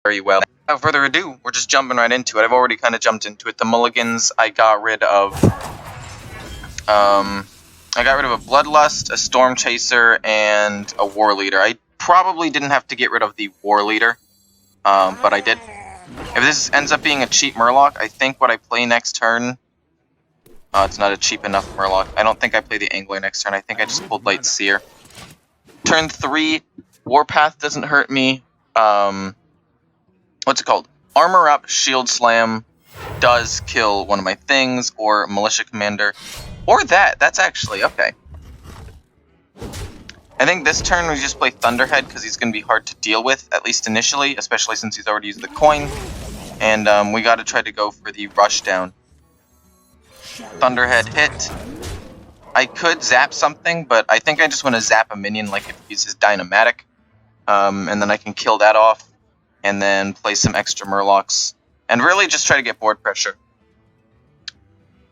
very well. Without further ado, we're just jumping right into it. I've already kind of jumped into it. The mulligans, I got rid of a Bloodlust, a Storm Chaser, and a War Leader. I probably didn't have to get rid of the War Leader, but I did. If this ends up being a cheap Murloc, I think what I play next turn... it's not a cheap enough Murloc. I don't think I play the Angler next turn. I think I just pulled Light Seer. Turn 3, Warpath doesn't hurt me. What's it called? Armor Up, Shield Slam does kill one of my things, or Militia Commander. Or that's actually, okay. I think this turn we just play Thunderhead, because he's going to be hard to deal with, at least initially, especially since he's already used the coin. And we got to try to go for the Rushdown. Thunderhead hit. I could zap something, but I think I just want to zap a minion like if he uses Dynamatic. And then I can kill that off, and then play some extra Murlocs, and really just try to get board pressure.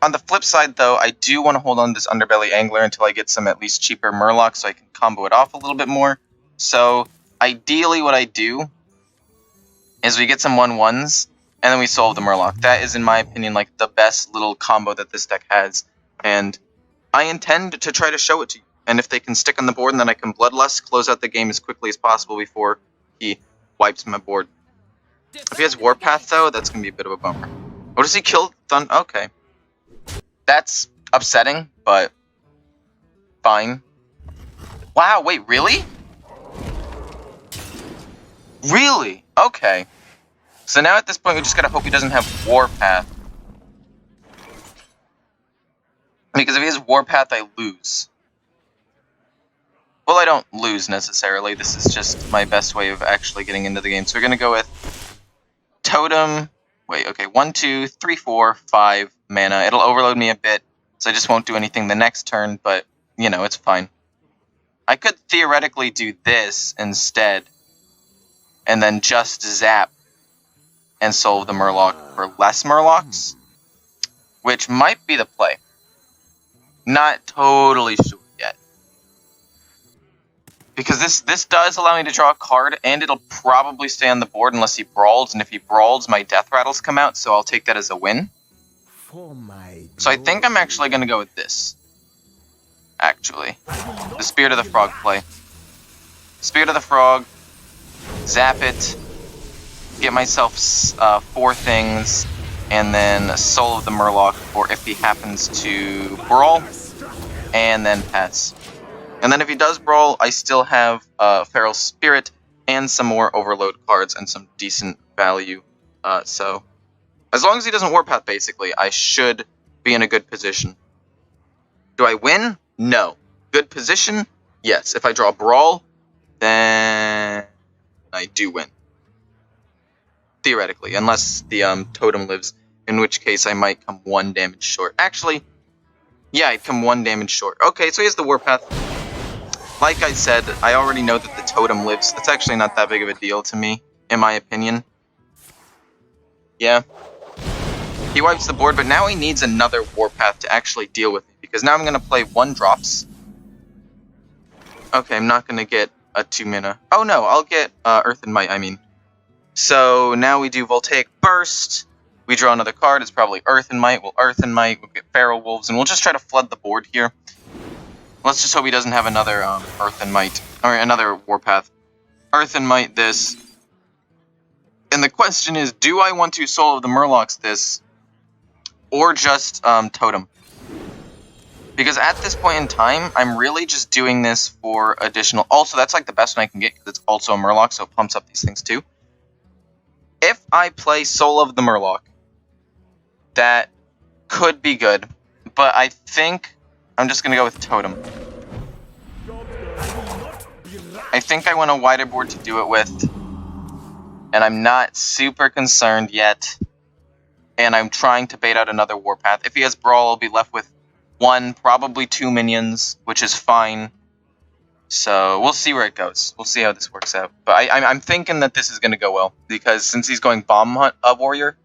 On the flip side, though, I do want to hold on to this Underbelly Angler until I get some at least cheaper Murlocs so I can combo it off a little bit more. So, ideally what I do is we get some 1/1s, and then we solve the Murloc. That is, in my opinion, like the best little combo that this deck has, and I intend to try to show it to you. And if they can stick on the board, and then I can Bloodlust, close out the game as quickly as possible before he wipes my board. If he has Warpath, though, that's going to be a bit of a bummer. Oh, does he kill Okay. That's upsetting, but fine. Wow, wait, really? Really? Okay. So now at this point, we just gotta hope he doesn't have Warpath. Because if he has Warpath, I lose. Well, I don't lose necessarily. This is just my best way of actually getting into the game. So we're gonna go with Totem. Wait, okay, 1, 2, 3, 4, 5 mana. It'll overload me a bit, so I just won't do anything the next turn, but, you know, it's fine. I could theoretically do this instead, and then just zap and solve the Murloc for less Murlocs, which might be the play. Not totally sure yet. Because this does allow me to draw a card, and it'll probably stay on the board unless he brawls, and if he brawls, my Death Rattles come out, so I'll take that as a win. So I think I'm actually going to go with this. Actually. The Spirit of the Frog play. Spirit of the Frog, zap it, get myself 4 things, and then Soul of the Murloc, or if he happens to brawl, and then pass. And then if he does brawl, I still have Feral Spirit and some more Overload cards and some decent value. So, as long as he doesn't Warpath, basically, I should be in a good position. Do I win? No. Good position? Yes. If I draw Brawl, then I do win. Theoretically, unless the Totem lives, in which case I might come 1 damage short. Actually, yeah, I'd come 1 damage short. Okay, so he has the Warpath. Like I said, I already know that the Totem lives. That's actually not that big of a deal to me, in my opinion. Yeah. He wipes the board, but now he needs another Warpath to actually deal with it, because now I'm going to play 1-drops. Okay, I'm not going to get a 2 mana. Oh no, I'll get Earth and Might, I mean. So now we do Voltaic Burst. We draw another card. It's probably Earth and Might. We'll Earth and Might. We'll get Feral Wolves, and we'll just try to flood the board here. Let's just hope he doesn't have another Earth and Might, or another Warpath. Earth and Might this. And the question is, do I want to Soul of the Murlocs this, or just Totem? Because at this point in time, I'm really just doing this for additional... Also, that's like the best one I can get, because it's also a Murloc, so it pumps up these things too. If I play Soul of the Murloc, that could be good, but I think I'm just going to go with Totem. I think I want a wider board to do it with, and I'm not super concerned yet, and I'm trying to bait out another Warpath. If he has Brawl, I'll be left with 1, probably 2 minions, which is fine. So we'll see where it goes. We'll see how this works out. But I'm thinking that this is going to go well, because since he's going Bomb Hunt Warrior,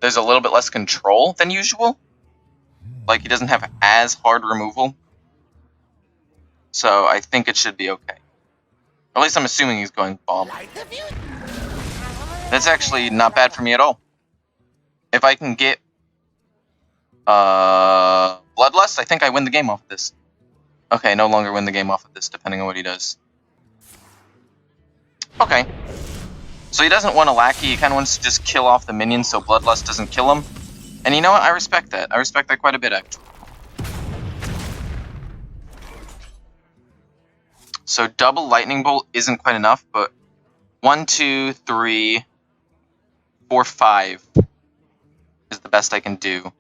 there's a little bit less control than usual. Like, he doesn't have as hard removal. So I think it should be okay. At least I'm assuming he's going Bomb. That's actually not bad for me at all. If I can get Bloodlust, I think I win the game off of this. Okay, no longer win the game off of this, depending on what he does. Okay. So he doesn't want a lackey, he kind of wants to just kill off the minions so Bloodlust doesn't kill him. And you know what? I respect that. I respect that quite a bit, actually. So double Lightning Bolt isn't quite enough, but 1, 2, 3, 4, 5 is the best I can do.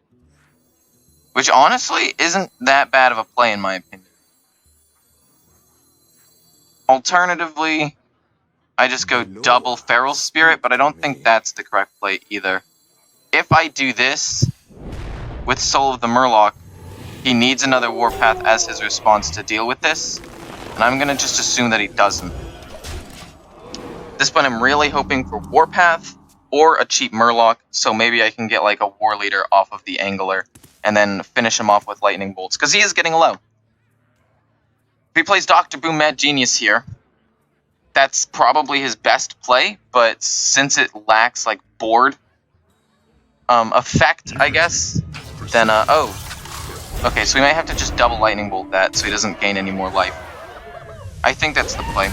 Which honestly isn't that bad of a play in my opinion. Alternatively, I just go double Feral Spirit, but I don't think that's the correct play either. If I do this with Soul of the Murloc, he needs another Warpath as his response to deal with this, and I'm gonna just assume that he doesn't. At this point, I'm really hoping for Warpath or a cheap Murloc, so maybe I can get like a War Leader off of the Angler and then finish him off with Lightning Bolts, because he is getting low. If he plays Dr. Boom Mad Genius here, that's probably his best play, but since it lacks like board effect, I guess, then okay, so we might have to just double Lightning Bolt that so he doesn't gain any more life. I think that's the play.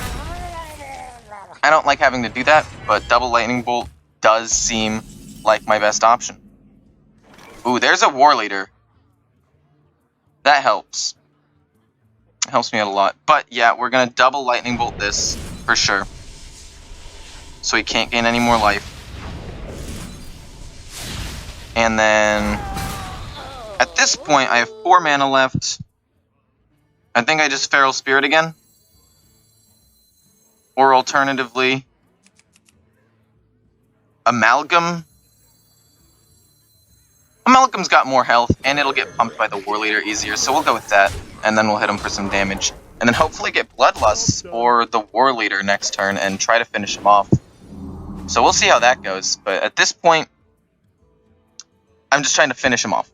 I don't like having to do that, but double Lightning Bolt does seem like my best option. Ooh, there's a War Leader. That helps. It helps me out a lot. But yeah, we're gonna double Lightning Bolt this for sure, so he can't gain any more life. And then at this point, I have 4 mana left. I think I just Feral Spirit again. Or alternatively, Amalgam. Amalgam's got more health, and it'll get pumped by the War Leader easier, so we'll go with that, and then we'll hit him for some damage. And then hopefully get Bloodlust or the War Leader next turn and try to finish him off. So we'll see how that goes, but at this point, I'm just trying to finish him off.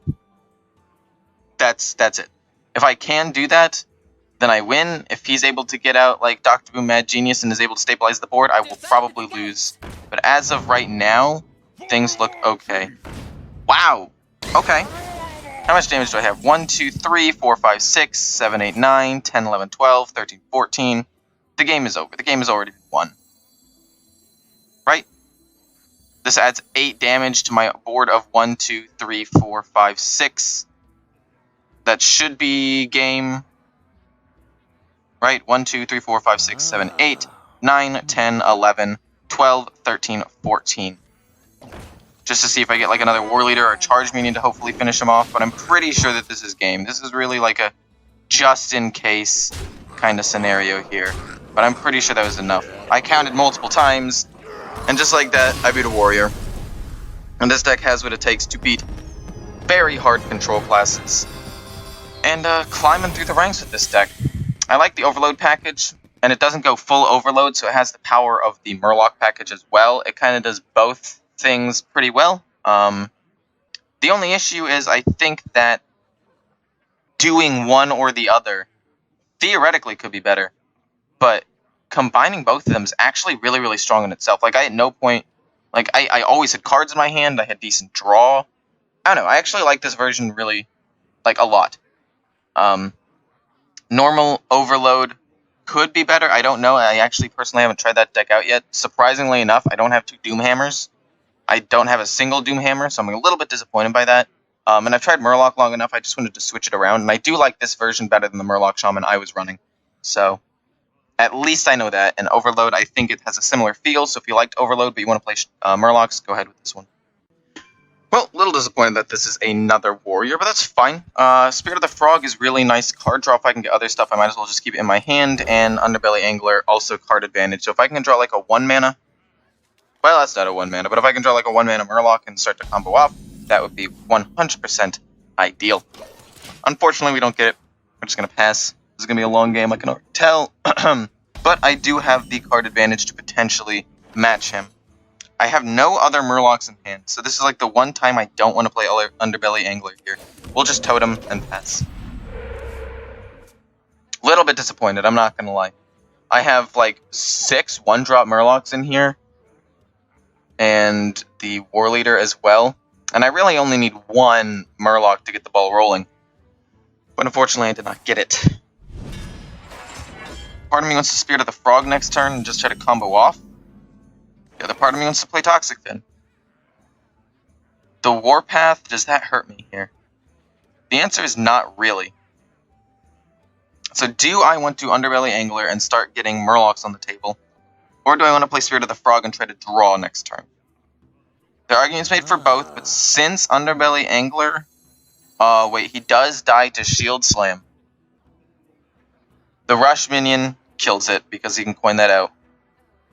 That's it. If I can do that, then I win. If he's able to get out like Dr. Boom Mad Genius and is able to stabilize the board, I will probably lose. But as of right now, things look okay. Wow! Okay. How much damage do I have? 1, 2, 3, 4, 5, 6, 7, 8, 9, 10, 11, 12, 13, 14. The game is over. The game has already been won. Right? This adds 8 damage to my board of 1, 2, 3, 4, 5, 6. That should be game. Right? 1, 2, 3, 4, 5, 6, 7, 8, 9, 10, 11, 12, 13, 14. Just to see if I get like another War Leader or a Charge Minion to hopefully finish him off, but I'm pretty sure that this is game. This is really like a just-in-case kind of scenario here, but I'm pretty sure that was enough. I counted multiple times, and just like that, I beat a Warrior. And this deck has what it takes to beat very hard control classes. And climbing through the ranks with this deck. I like the Overload package, and it doesn't go full Overload, so it has the power of the Murloc package as well. It kind of does both things pretty well. The only issue is I think that doing one or the other theoretically could be better, but combining both of them is actually really, really strong in itself. Like, I at no point, like, I always had cards in my hand, I had decent draw. I don't know, I actually like this version really, like, a lot. Normal Overload could be better, I don't know. I actually personally haven't tried that deck out yet. Surprisingly enough, I don't have 2 Doomhammers. I don't have a single Doomhammer, so I'm a little bit disappointed by that. And I've tried Murloc long enough, I just wanted to switch it around, and I do like this version better than the Murloc Shaman I was running. So, at least I know that, and Overload, I think it has a similar feel, so if you liked Overload but you want to play Murlocs, go ahead with this one. Well, a little disappointed that this is another Warrior, but that's fine. Spirit of the Frog is really nice card draw. If I can get other stuff, I might as well just keep it in my hand, and Underbelly Angler, also card advantage. So if I can draw like a 1 mana, well, that's not a 1 mana, but if I can draw like a 1 mana Murloc and start to combo off, that would be 100% ideal. Unfortunately, we don't get it. We're just going to pass. This is going to be a long game, I can already tell. But I do have the card advantage to potentially match him. I have no other Murlocs in hand, so this is like the one time I don't want to play Underbelly Angler here. We'll just Totem and pass. Little bit disappointed, I'm not going to lie. I have like 6 1-drop Murlocs in here. and the War Leader as well. And I really only need one Murloc to get the ball rolling. But unfortunately, I did not get it. Part of me wants to Spirit of the Frog next turn and just try to combo off. The other part of me wants to play Toxic Fin. The Warpath, does that hurt me here? The answer is not really. So do I want to Underbelly Angler and start getting Murlocs on the table? Or do I want to play Spirit of the Frog and try to draw next turn? There are arguments made for both, but since Underbelly Angler... wait, he does die to Shield Slam. The Rush minion kills it because he can coin that out.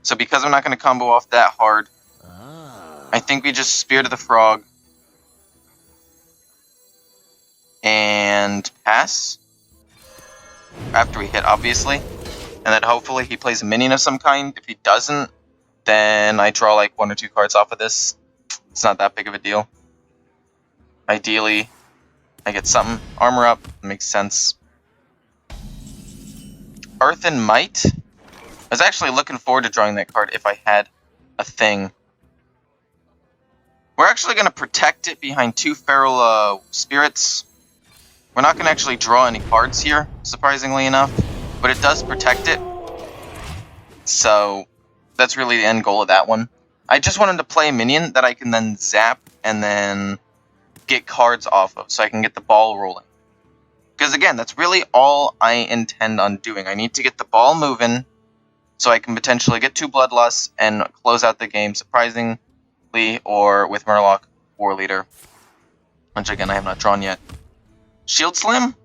So because I'm not going to combo off that hard, I think we just Spirit of the Frog. And pass. After we hit, obviously. And then hopefully he plays a minion of some kind. If he doesn't, then I draw like 1 or 2 cards off of this. It's not that big of a deal. Ideally, I get something. Armor up. Makes sense. Earth and Might. I was actually looking forward to drawing that card if I had a thing. We're actually going to protect it behind 2 Feral Spirits. We're not going to actually draw any cards here, surprisingly enough. But it does protect it. So, that's really the end goal of that one. I just wanted to play a minion that I can then zap and then get cards off of, so I can get the ball rolling. Because again, that's really all I intend on doing. I need to get the ball moving, so I can potentially get 2 Bloodlusts and close out the game surprisingly, or with Murloc War Leader. Which again, I have not drawn yet. Shield Slam?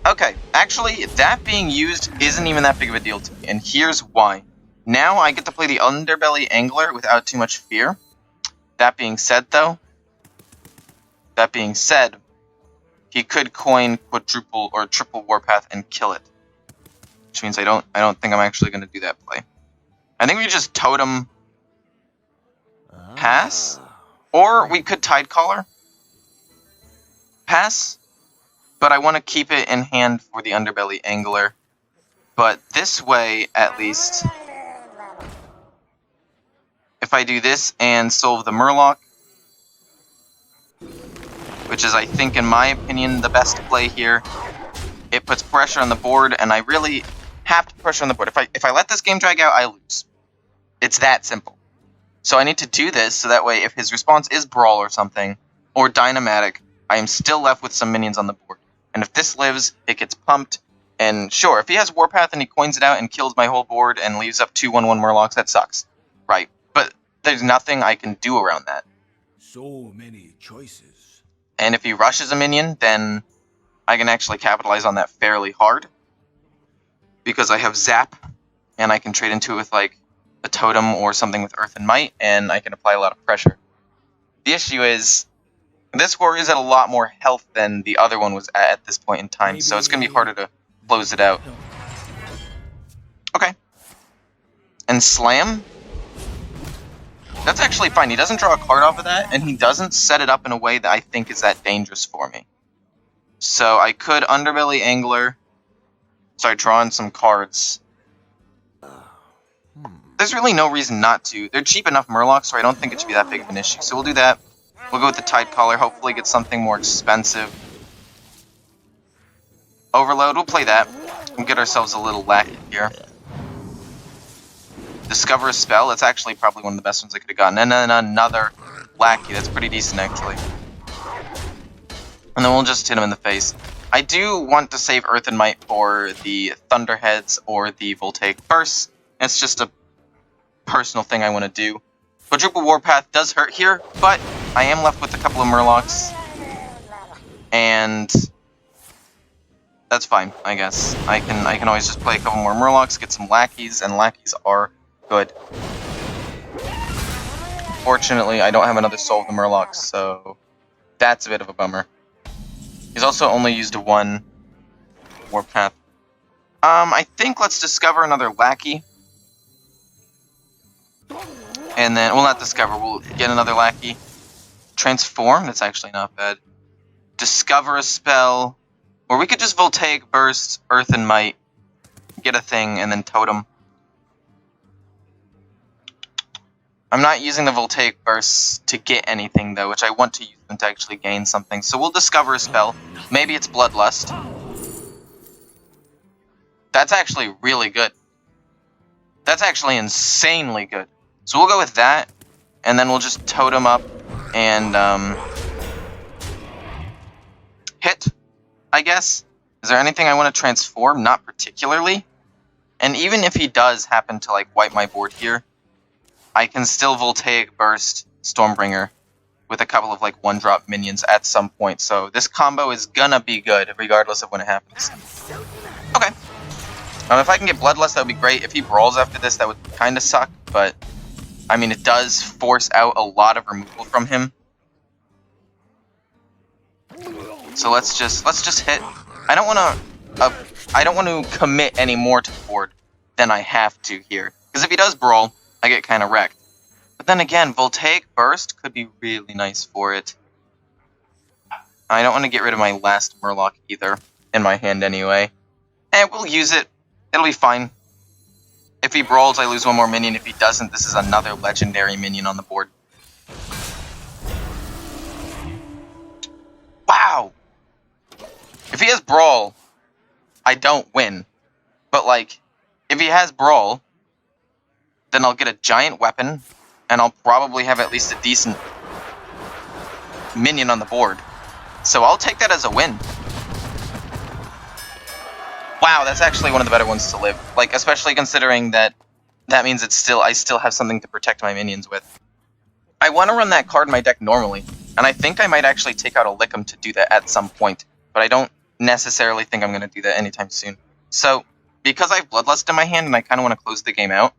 Okay, actually, that being used isn't even that big of a deal to me, and here's why. Now I get to play the Underbelly Angler without too much fear. That being said, though, he could coin quadruple or triple Warpath and kill it. Which means I don't think I'm actually going to do that play. I think we just Totem pass, or we could Tidecaller pass. But I want to keep it in hand for the Underbelly Angler. But this way, at least, if I do this and solve the Murloc, which is, I think, in my opinion, the best play here, it puts pressure on the board, and I really have to pressure on the board. If I let this game drag out, I lose. It's that simple. So I need to do this, so that way, if his response is Brawl or something, or Dynamatic, I am still left with some minions on the board. And if this lives, it gets pumped. And sure, if he has Warpath and he coins it out and kills my whole board and leaves up 2 1/1 Murlocs, that sucks. Right. But there's nothing I can do around that. So many choices. And if he rushes a minion, then I can actually capitalize on that fairly hard. Because I have Zap, and I can trade into it with like a Totem or something with Earth and Might, and I can apply a lot of pressure. The issue is, this warrior is at a lot more health than the other one was at this point in time, so it's going to be harder to close it out. Okay. And Slam? That's actually fine. He doesn't draw a card off of that, and he doesn't set it up in a way that I think is that dangerous for me. So I could Underbelly Angler, start drawing some cards. There's really no reason not to. They're cheap enough Murlocs, so I don't think it should be that big of an issue. So we'll do that. We'll go with the Tidecaller, hopefully get something more expensive. Overload, we'll play that. We'll get ourselves a little lackey here. Discover a spell, that's actually probably one of the best ones I could have gotten. And then another lackey, that's pretty decent actually. And then we'll just hit him in the face. I do want to save Earth and Might for the Thunderheads or the Voltaic Bursts. It's just a personal thing I want to do. Quadruple Warpath does hurt here, but I am left with a couple of Murlocs. And that's fine, I guess. I can always just play a couple more Murlocs, get some lackeys, and lackeys are good. Fortunately, I don't have another Soul of the Murlocs, so that's a bit of a bummer. He's also only used 1 Warpath. I think let's discover another lackey. And then, well, not discover, we'll get another lackey. Transform, that's actually not bad. Discover a spell. Or we could just Voltaic Burst, Earth and Might, get a thing, and then Totem. I'm not using the Voltaic Bursts to get anything, though, which I want to use them to actually gain something. So we'll discover a spell. Maybe it's Bloodlust. That's actually really good. That's actually insanely good. So we'll go with that, and then we'll just totem up and hit, I guess. Is there anything I want to transform? Not particularly. And even if he does happen to, like, wipe my board here, I can still Voltaic Burst Stormbringer with a couple of, like, 1-drop minions at some point. So this combo is gonna be good, regardless of when it happens. Okay. If I can get Bloodlust, that would be great. If he brawls after this, that would kind of suck. But, I mean, it does force out a lot of removal from him. So let's just hit. I don't want to commit any more to the board than I have to here. Because if he does brawl, I get kind of wrecked. But then again, Voltaic Burst could be really nice for it. I don't want to get rid of my last Murloc either, in my hand anyway. And we'll use it. It'll be fine. If he brawls, I lose one more minion. If he doesn't, this is another legendary minion on the board. Wow! If he has Brawl, I don't win. But, like, if he has Brawl, then I'll get a giant weapon, and I'll probably have at least a decent minion on the board. So I'll take that as a win. Wow, that's actually one of the better ones to live. Like, especially considering that that means I still have something to protect my minions with. I want to run that card in my deck normally, and I think I might actually take out a Lickum to do that at some point, but I don't necessarily think I'm going to do that anytime soon. So, because I have Bloodlust in my hand and I kind of want to close the game out,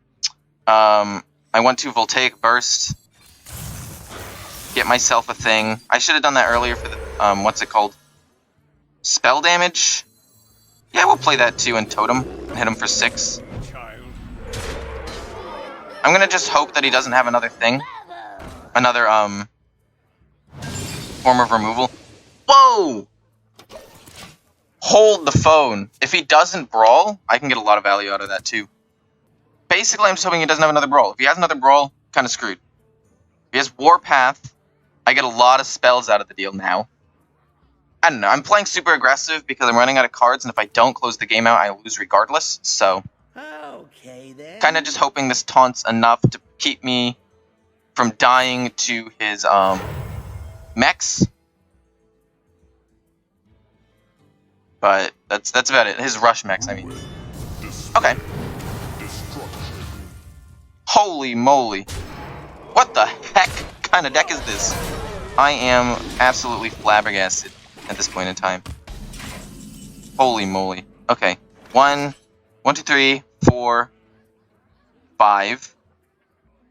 I want to Voltaic Burst, get myself a thing. I should have done that earlier for the, what's it called? Spell damage? Yeah, we'll play that too and Totem, and hit him for 6. I'm going to just hope that he doesn't have another thing. Another, form of removal. Whoa! Hold the phone. If he doesn't brawl, I can get a lot of value out of that too. Basically, I'm just hoping he doesn't have another brawl. If he has another brawl, kind of screwed. If he has Warpath, I get a lot of spells out of the deal now. I don't know. I'm playing super aggressive because I'm running out of cards, and if I don't close the game out, I lose regardless. So, okay, then. Kind of just hoping this taunts enough to keep me from dying to his mechs. But that's about it. His rush mechs, I mean. Okay. Holy moly. What the heck kind of deck is this? I am absolutely flabbergasted at this point in time. Holy moly. Okay. 1, 2, 3, 4, 5,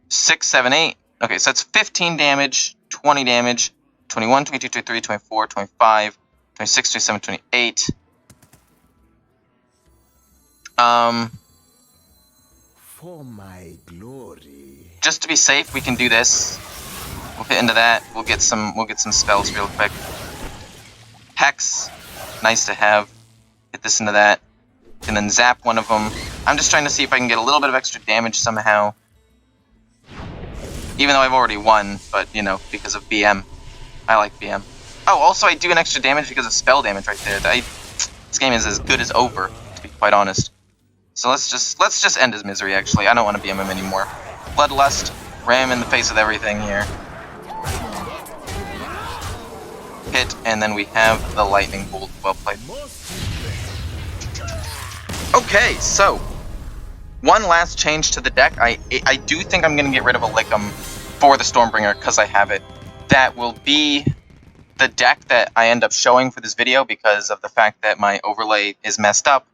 6, 7, 8. Okay, so that's 15 damage, 20 damage, 21, 22, 23, 24, 25, 26, 27, 28. For my glory. Just to be safe, we can do this. We'll hit into that. We'll get some spells real quick. Hex, nice to have. Hit this into that, and then zap one of them. I'm just trying to see if I can get a little bit of extra damage somehow. Even though I've already won, but you know, because of BM. I like BM. Oh, also I do an extra damage because of spell damage right there. This game is as good as over, to be quite honest. So let's just end his misery. Actually, I don't want to BM him anymore. Bloodlust, ram in the face with everything here. Hit, and then we have the lightning bolt. Well played. Okay, so one last change to the deck. I do think I'm gonna get rid of a Lickum for the Stormbringer because I have it. That will be the deck that I end up showing for this video because of the fact that my overlay is messed up.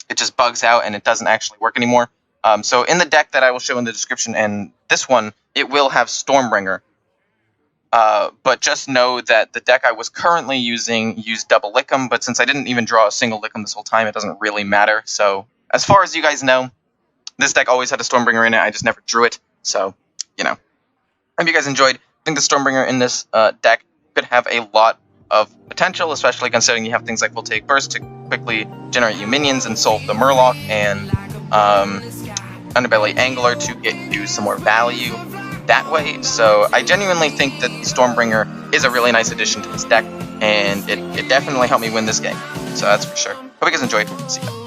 It just bugs out and it doesn't actually work anymore. So in the deck that I will show in the description and this one, it will have Stormbringer. But just know that the deck I was currently using used double Lickum, but since I didn't even draw a single Lickum this whole time, it doesn't really matter. So as far as you guys know, this deck always had a Stormbringer in it. I just never drew it. So, you know. Hope you guys enjoyed. I think the Stormbringer in this deck could have a lot of potential, especially considering you have things like Voltaic Burst to quickly generate you minions and solve the Murloc, and Underbelly Angler to get you some more value that way. So I genuinely think that Stormbringer is a really nice addition to this deck, and it definitely helped me win this game. So that's for sure. Hope you guys enjoyed. See ya.